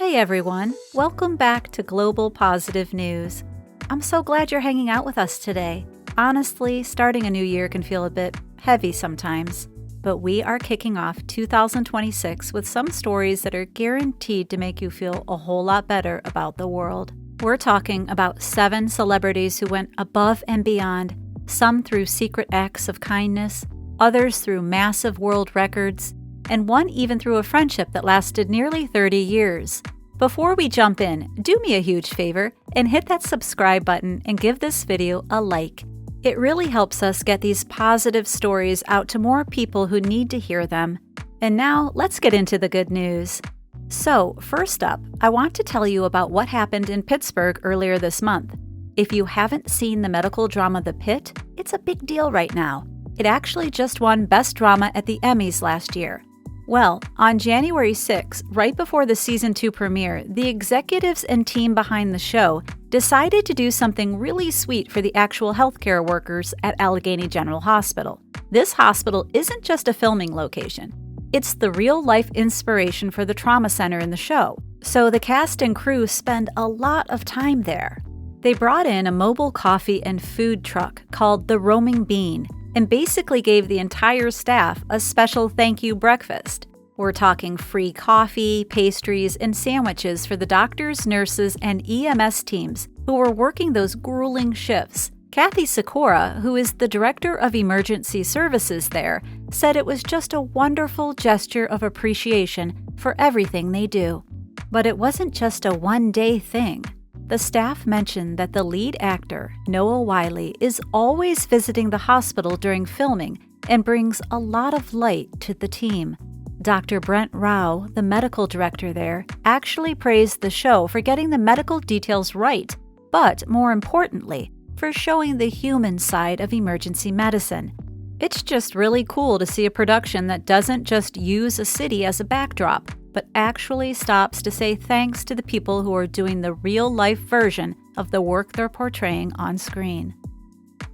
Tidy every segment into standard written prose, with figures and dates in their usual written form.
Hey everyone, welcome back to Global Positive News. I'm so glad you're hanging out with us today. Honestly, starting a new year can feel a bit heavy sometimes, but we are kicking off 2026 with some stories that are guaranteed to make you feel a whole lot better about the world. We're talking about 7 celebrities who went above and beyond, some through secret acts of kindness, others through massive world records, and one even through a friendship that lasted nearly 30 years. Before we jump in, do me a huge favor and hit that subscribe button and give this video a like. It really helps us get these positive stories out to more people who need to hear them. And now, let's get into the good news. So, first up, I want to tell you about what happened in Pittsburgh earlier this month. If you haven't seen the medical drama The Pit, it's a big deal right now. It actually just won Best Drama at the Emmys last year. Well, on January 6, right before the Season 2 premiere, the executives and team behind the show decided to do something really sweet for the actual healthcare workers at Allegheny General Hospital. This hospital isn't just a filming location. It's the real-life inspiration for the trauma center in the show, so the cast and crew spend a lot of time there. They brought in a mobile coffee and food truck called the Roaming Bean, and basically gave the entire staff a special thank you breakfast. We're talking free coffee, pastries, and sandwiches for the doctors, nurses, and EMS teams who were working those grueling shifts. Kathy Sikora, who is the director of emergency services there, said it was just a wonderful gesture of appreciation for everything they do. But it wasn't just a one-day thing. The staff mentioned that the lead actor, Noah Wiley, is always visiting the hospital during filming and brings a lot of light to the team. Dr. Brent Rao, the medical director there, actually praised the show for getting the medical details right, but more importantly, for showing the human side of emergency medicine. It's just really cool to see a production that doesn't just use a city as a backdrop, but actually stops to say thanks to the people who are doing the real-life version of the work they're portraying on screen.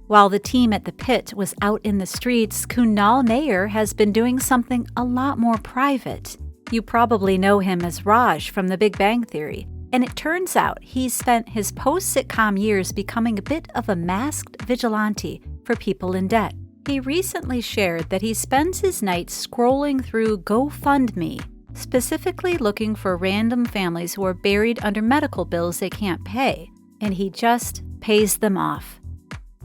While the team at the Pit was out in the streets, Kunal Nair has been doing something a lot more private. You probably know him as Raj from The Big Bang Theory, and it turns out he's spent his post-sitcom years becoming a bit of a masked vigilante for people in debt. He recently shared that he spends his nights scrolling through GoFundMe, specifically looking for random families who are buried under medical bills they can't pay, and he just pays them off.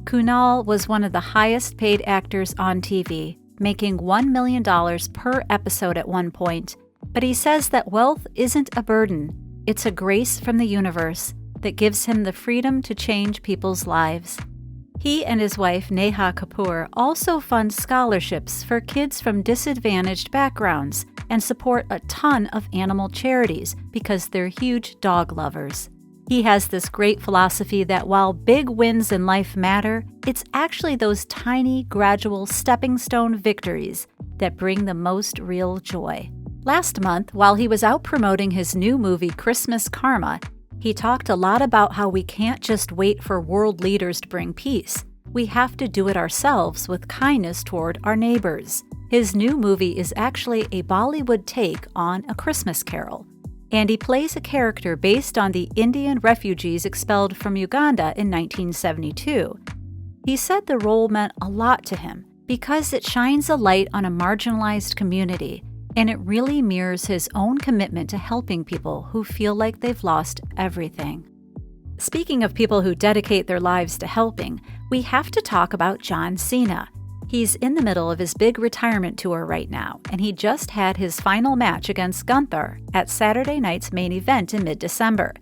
Kunal was one of the highest paid actors on TV, making $1 million per episode at one point, but he says that wealth isn't a burden, it's a grace from the universe that gives him the freedom to change people's lives. He and his wife, Neha Kapoor, also fund scholarships for kids from disadvantaged backgrounds and support a ton of animal charities because they're huge dog lovers. He has this great philosophy that while big wins in life matter, it's actually those tiny, gradual, stepping stone victories that bring the most real joy. Last month, while he was out promoting his new movie, Christmas Karma, he talked a lot about how we can't just wait for world leaders to bring peace. We have to do it ourselves with kindness toward our neighbors. His new movie is actually a Bollywood take on A Christmas Carol, and he plays a character based on the Indian refugees expelled from Uganda in 1972. He said the role meant a lot to him because it shines a light on a marginalized community, and it really mirrors his own commitment to helping people who feel like they've lost everything. Speaking of people who dedicate their lives to helping, we have to talk about John Cena. He's in the middle of his big retirement tour right now, and he just had his final match against Gunther at Saturday night's main event in mid-December.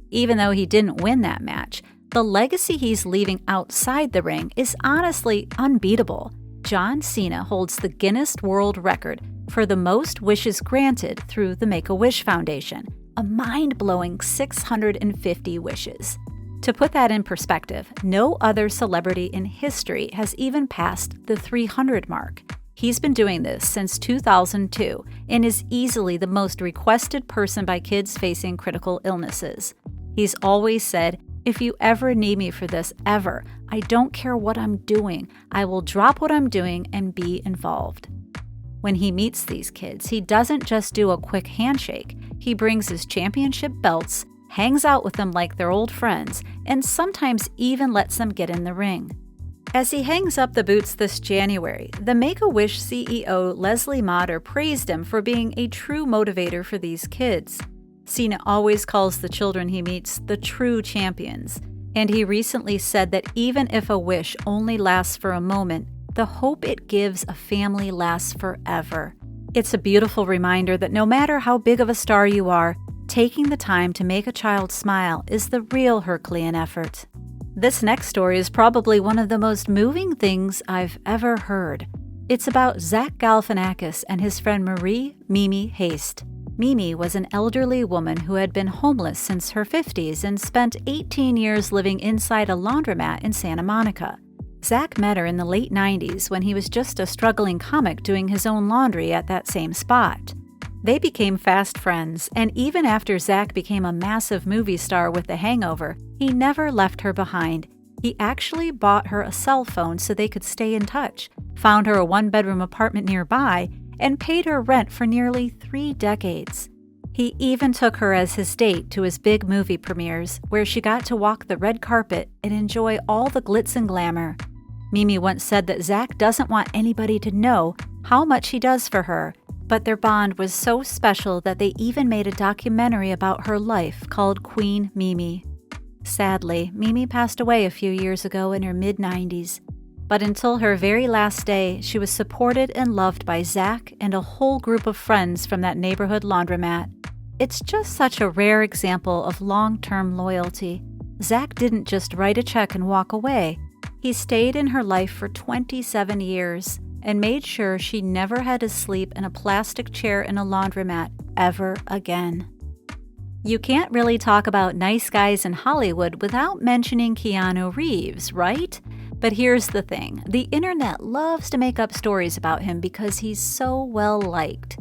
Even though he didn't win that match, the legacy he's leaving outside the ring is honestly unbeatable. John Cena holds the Guinness World Record for the most wishes granted through the Make-A-Wish Foundation, a mind-blowing 650 wishes. To put that in perspective, no other celebrity in history has even passed the 300 mark. He's been doing this since 2002 and is easily the most requested person by kids facing critical illnesses. He's always said, "If you ever need me for this, ever, I don't care what I'm doing. I will drop what I'm doing and be involved." When he meets these kids, he doesn't just do a quick handshake. He brings his championship belts, hangs out with them like they're old friends, and sometimes even lets them get in the ring. As he hangs up the boots this January, the Make-A-Wish CEO Leslie Motter praised him for being a true motivator for these kids. Cena always calls the children he meets the true champions, and he recently said that even if a wish only lasts for a moment, the hope it gives a family lasts forever. It's a beautiful reminder that no matter how big of a star you are, taking the time to make a child smile is the real Herculean effort. This next story is probably one of the most moving things I've ever heard. It's about Zach Galifianakis and his friend Marie "Mimi" Haste. Mimi was an elderly woman who had been homeless since her 50s and spent 18 years living inside a laundromat in Santa Monica. Zach met her in the late 90s when he was just a struggling comic doing his own laundry at that same spot. They became fast friends, and even after Zach became a massive movie star with The Hangover, he never left her behind. He actually bought her a cell phone so they could stay in touch, found her a one-bedroom apartment nearby, and paid her rent for nearly 3 decades. He even took her as his date to his big movie premieres, where she got to walk the red carpet and enjoy all the glitz and glamour. Mimi once said that Zach doesn't want anybody to know how much he does for her, but their bond was so special that they even made a documentary about her life called Queen Mimi. Sadly, Mimi passed away a few years ago in her mid-90s. But until her very last day, she was supported and loved by Zach and a whole group of friends from that neighborhood laundromat. It's just such a rare example of long-term loyalty. Zach didn't just write a check and walk away. He stayed in her life for 27 years and made sure she never had to sleep in a plastic chair in a laundromat ever again. You can't really talk about nice guys in Hollywood without mentioning Keanu Reeves, right? But here's the thing, the internet loves to make up stories about him because he's so well-liked.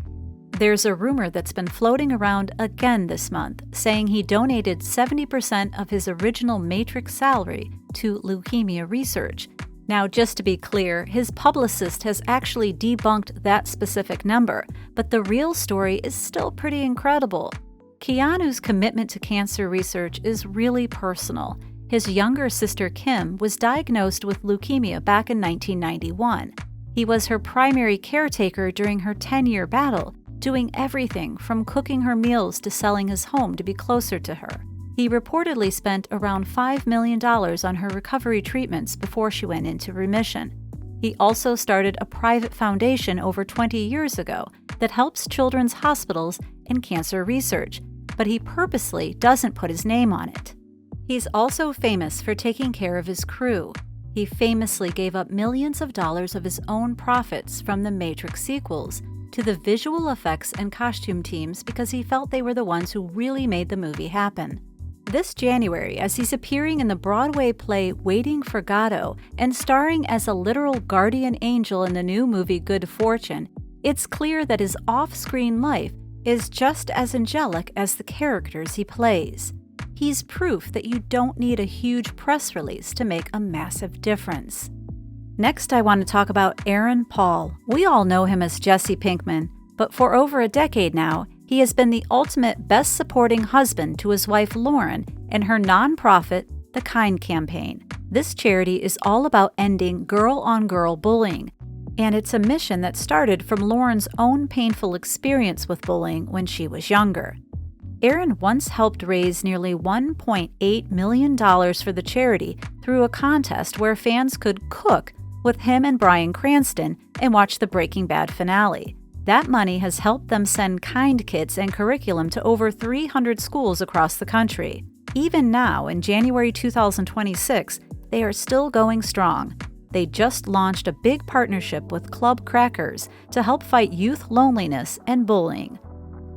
There's a rumor that's been floating around again this month, saying he donated 70% of his original Matrix salary to leukemia research. Now, just to be clear, his publicist has actually debunked that specific number, but the real story is still pretty incredible. Keanu's commitment to cancer research is really personal. His younger sister Kim was diagnosed with leukemia back in 1991. He was her primary caretaker during her 10-year battle, doing everything from cooking her meals to selling his home to be closer to her. He reportedly spent around $5 million on her recovery treatments before she went into remission. He also started a private foundation over 20 years ago that helps children's hospitals and cancer research, but he purposely doesn't put his name on it. He's also famous for taking care of his crew. He famously gave up millions of dollars of his own profits from the Matrix sequels to the visual effects and costume teams because he felt they were the ones who really made the movie happen. This January, as he's appearing in the Broadway play Waiting for Godot and starring as a literal guardian angel in the new movie Good Fortune, it's clear that his off-screen life is just as angelic as the characters he plays. He's proof that you don't need a huge press release to make a massive difference. Next, I want to talk about Aaron Paul. We all know him as Jesse Pinkman, but for over a decade now, he has been the ultimate best supporting husband to his wife Lauren and her nonprofit, The Kind Campaign. This charity is all about ending girl-on-girl bullying, and it's a mission that started from Lauren's own painful experience with bullying when she was younger. Aaron once helped raise nearly $1.8 million for the charity through a contest where fans could cook with him and Bryan Cranston and watch the Breaking Bad finale. That money has helped them send kind kits and curriculum to over 300 schools across the country. Even now, in January 2026, they are still going strong. They just launched a big partnership with Club Crackers to help fight youth loneliness and bullying.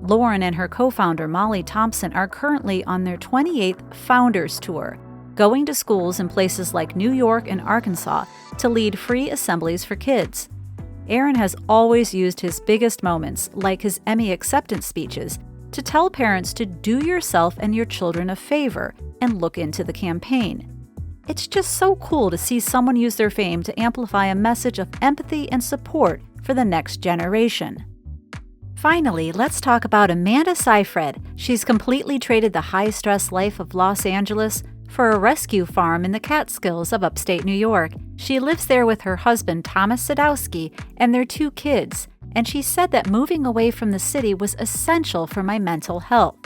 Lauren and her co-founder Molly Thompson are currently on their 28th Founders Tour, going to schools in places like New York and Arkansas to lead free assemblies for kids. Aaron has always used his biggest moments, like his Emmy acceptance speeches, to tell parents to do yourself and your children a favor and look into the campaign. It's just so cool to see someone use their fame to amplify a message of empathy and support for the next generation. Finally, let's talk about Amanda Seyfried. She's completely traded the high-stress life of Los Angeles for a rescue farm in the Catskills of upstate New York. She lives there with her husband, Thomas Sadowski, and their 2 kids, and she said that moving away from the city was essential for my mental health.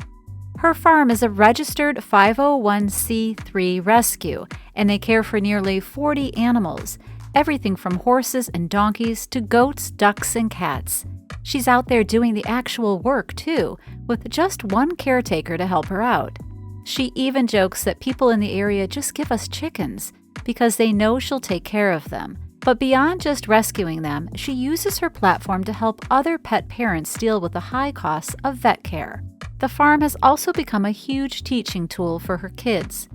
Her farm is a registered 501c3 rescue, and they care for nearly 40 animals, everything from horses and donkeys to goats, ducks, and cats. She's out there doing the actual work, too, with just one caretaker to help her out. She even jokes that people in the area just give us chickens because they know she'll take care of them. But beyond just rescuing them, she uses her platform to help other pet parents deal with the high costs of vet care. The farm has also become a huge teaching tool for her kids.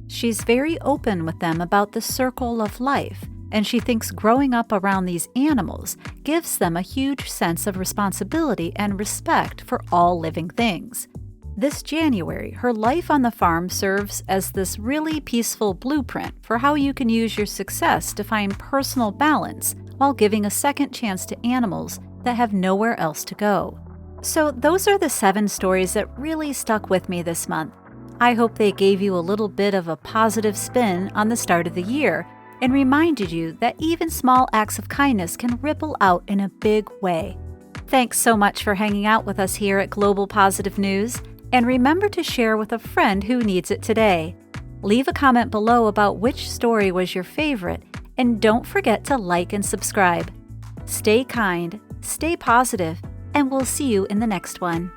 She's very open with them about the circle of life, and she thinks growing up around these animals gives them a huge sense of responsibility and respect for all living things. This January, her life on the farm serves as this really peaceful blueprint for how you can use your success to find personal balance while giving a second chance to animals that have nowhere else to go. So those are the 7 stories that really stuck with me this month. I hope they gave you a little bit of a positive spin on the start of the year and reminded you that even small acts of kindness can ripple out in a big way. Thanks so much for hanging out with us here at Global Positive News, and remember to share with a friend who needs it today. Leave a comment below about which story was your favorite, and don't forget to like and subscribe. Stay kind, stay positive, and we'll see you in the next one.